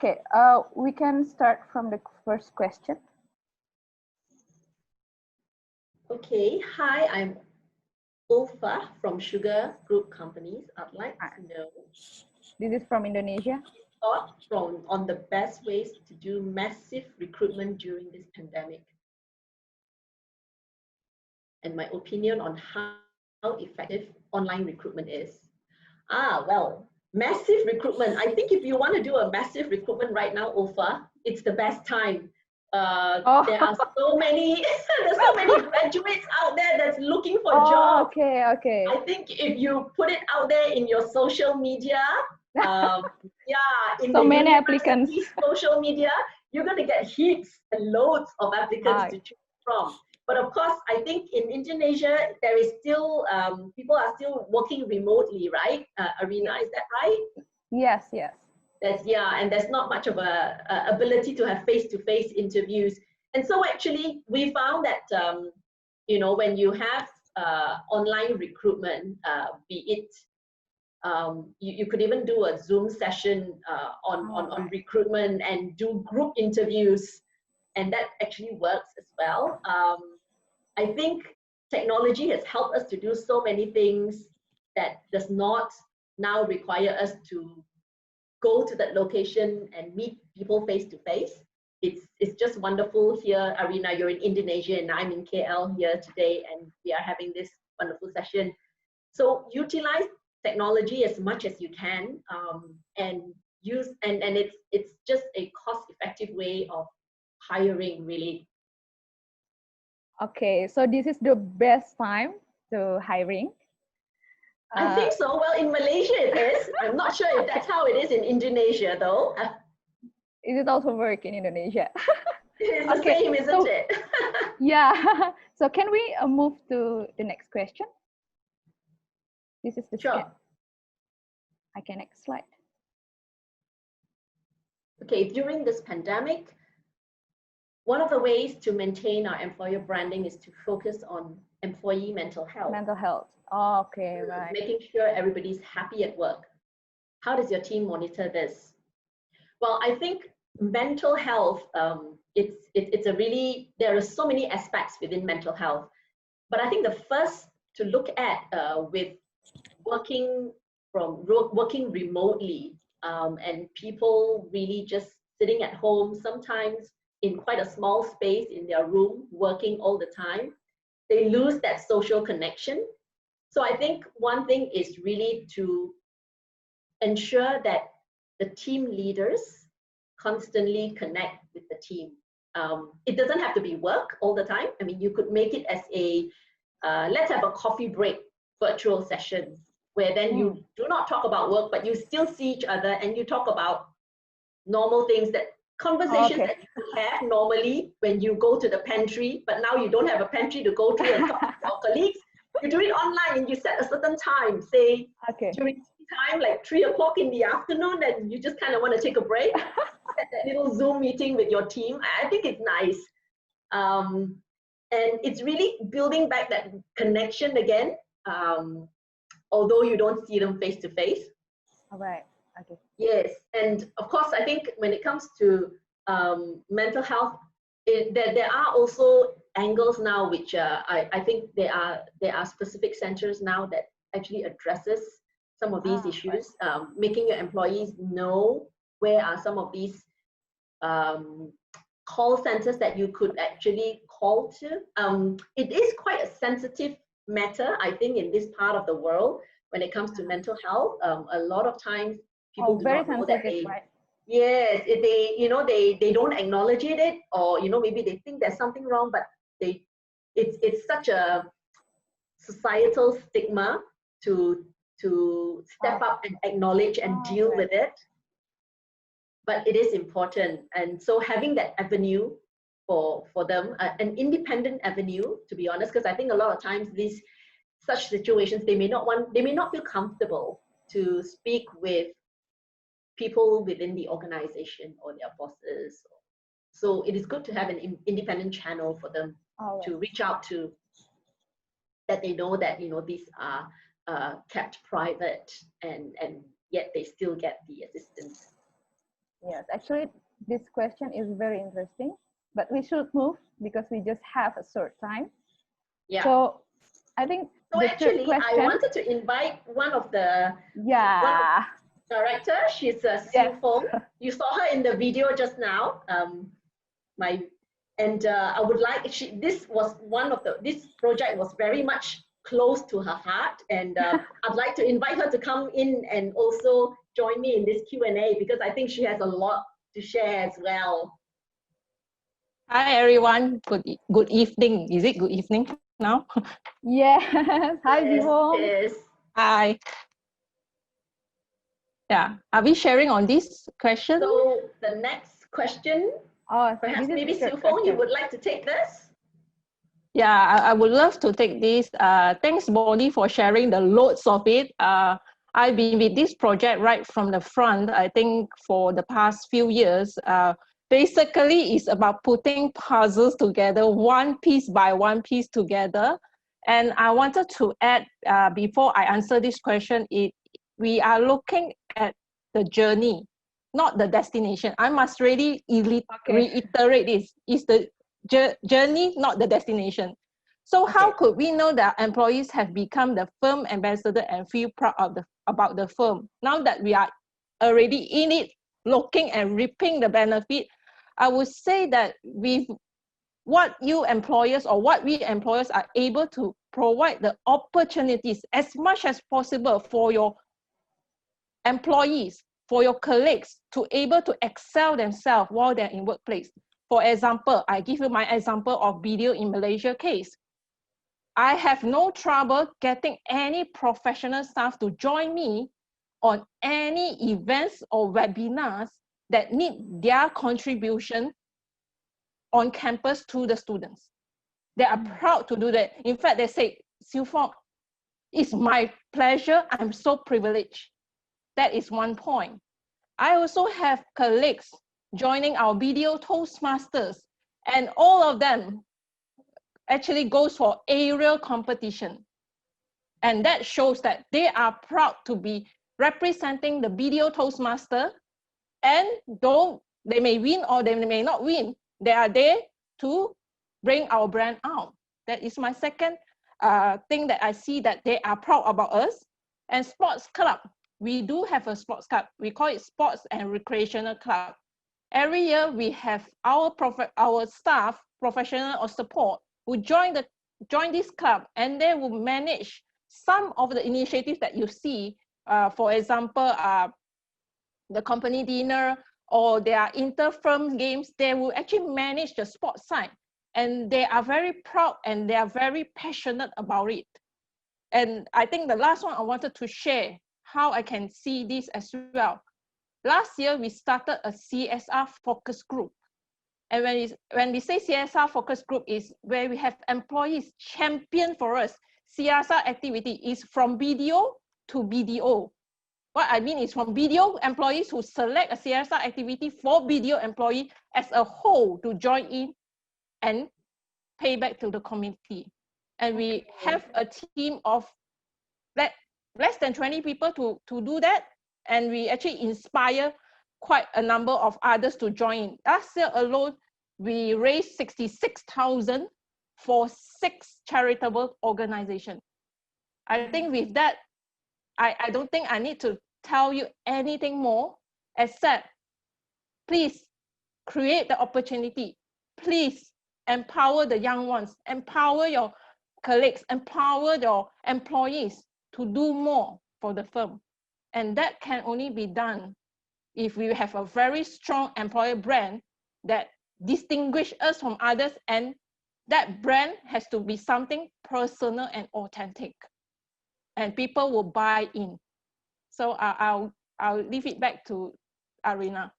Okay, we can start from the first question. Okay, hi, I'm Ulfa from Sugar Group Companies. I'd like to know This is from Indonesia. thoughts on the best ways to do massive recruitment during this pandemic, and my opinion on how effective online recruitment is. Well, massive recruitment. I think if you want to do a massive recruitment right now, Ulfa, it's the best time. There are so many, there's so many graduates out there that's looking for jobs. Okay, okay. I think if you put it out there in your social media, in so the many applicants, social media, you're going to get heaps and loads of applicants to choose from. But of course, I think in Indonesia, there is still, people are still working remotely, right? Arina, is that right? Yes, yes. And there's not much of a ability to have face-to-face interviews. And so actually, we found that, when you have online recruitment, be it, you could even do a Zoom session on recruitment and do group interviews, and that actually works as well. I think technology has helped us to do so many things that does not now require us to go to that location and meet people face to face. It's just wonderful here. Arina, you're in Indonesia and I'm in KL here today, and we are having this wonderful session. So utilize technology as much as you can, and use and it's just a cost-effective way of hiring, really. Okay, so this is the best time to hiring. I think so. Well, in Malaysia it is. I'm not sure if that's how it is in Indonesia, though. Is it also work in Indonesia? It's the same, isn't it? Yeah. So can we move to the next question? This is the sure. Okay, next slide. Okay, during this pandemic, one of the ways to maintain our employer branding is to focus on employee mental health. Mental health. Oh, okay, right. Making sure everybody's happy at work. How does your team monitor this? Well, I think mental health, it's a really, there are so many aspects within mental health. But I think the first to look at with working remotely, and people really just sitting at home, sometimes in quite a small space in their room, working all the time, they lose that social connection. So I think one thing is really to ensure that the team leaders constantly connect with the team. It doesn't have to be work all the time. I mean, you could make it as a, let's have a coffee break virtual session, where then you do not talk about work, but you still see each other and you talk about normal things, that conversations that you could have normally when you go to the pantry, but now you don't have a pantry to go to and talk to your colleagues. You do it online and you set a certain time, say during time, like 3 o'clock in the afternoon, and you just kind of want to take a break. That little Zoom meeting with your team, I think it's nice. And it's really building back that connection again, although you don't see them face to face. All right. Okay. Yes, and of course, I think when it comes to mental health, there are also angles now which I think there are specific centers now that actually addresses some of these issues, making your employees know where are some of these call centers that you could actually call to. It is quite a sensitive matter, I think, in this part of the world when it comes to mental health. A lot of times people do not know that they, right? Yes, they don't acknowledge it, or maybe they think there's something wrong, but it's such a societal stigma to step up and acknowledge and deal with it. But it is important, and so having that avenue for them, an independent avenue, to be honest, because I think a lot of times such situations, they may not feel comfortable to speak with people within the organization or their bosses. So it is good to have an independent channel for them to reach out to, that they know that these are kept private, and yet they still get the assistance. Yes, actually, this question is very interesting, but we should move because we just have a short time. Yeah. So I think So the third actually, I question. wanted to invite one of the Yeah. director. She's Yes. Siu Fong. You saw her in the video just now. I would like this was one of this project was very much close to her heart, and I'd like to invite her to come in and also join me in this Q&A because I think she has a lot to share as well. Hi everyone, good evening. Is it good evening now? Yes. Hi, Yes, Vivong. yes. Hi. Yeah, are we sharing on this question? So the next question, Oh, perhaps this is maybe the third Siu Fong, you question. would like to take this? Yeah, I would love to take this. Thanks, Bonnie, for sharing the loads of it. I've been with this project right from the front, I think, for the past few years. Basically, it's about putting puzzles together, one piece by one piece together. And I wanted to add, before I answer this question, we are looking at the journey, not the destination. I must really reiterate this. It's the journey, not the destination. So how could we know that employees have become the firm ambassador and feel proud about the firm? Now that we are already in it, looking and reaping the benefit, I would say that with what you employers or what we employers are able to provide the opportunities as much as possible for your employees, for your colleagues to able to excel themselves while they're in workplace. For example, I give you my example of video in Malaysia case. I have no trouble getting any professional staff to join me on any events or webinars that need their contribution on campus to the students. They are proud to do that. In fact, they say, Siu Fong, it's my pleasure. I'm so privileged. That is one point. I also have colleagues joining our video Toastmasters, and all of them actually goes for aerial competition. And that shows that they are proud to be representing the video Toastmaster. And though they may win or they may not win, they are there to bring our brand out. That is my second thing that I see that they are proud about us. And sports club, we do have a sports club. We call it Sports and Recreational Club. Every year we have our staff, professional or support, who join this club, and they will manage some of the initiatives that you see. For example, the company dinner or their inter-firm games, they will actually manage the sports side. And they are very proud and they are very passionate about it. And I think the last one I wanted to share how I can see this as well. Last year, we started a CSR focus group. And when we say CSR focus group is where we have employees champion for us. CSR activity is from BDO to BDO. What I mean is from BDO employees who select a CSR activity for BDO employee as a whole to join in and pay back to the community. And we have a team of less than 20 people to do that. And we actually inspire quite a number of others to join in. Last year alone, we raised 66,000 for 6 charitable organizations. I think with that, I don't think I need to tell you anything more except please create the opportunity. Please empower the young ones, empower your colleagues, empower your employees to do more for the firm. And that can only be done if we have a very strong employer brand that distinguishes us from others, and that brand has to be something personal and authentic. And people will buy in. So I'll leave it back to Arina.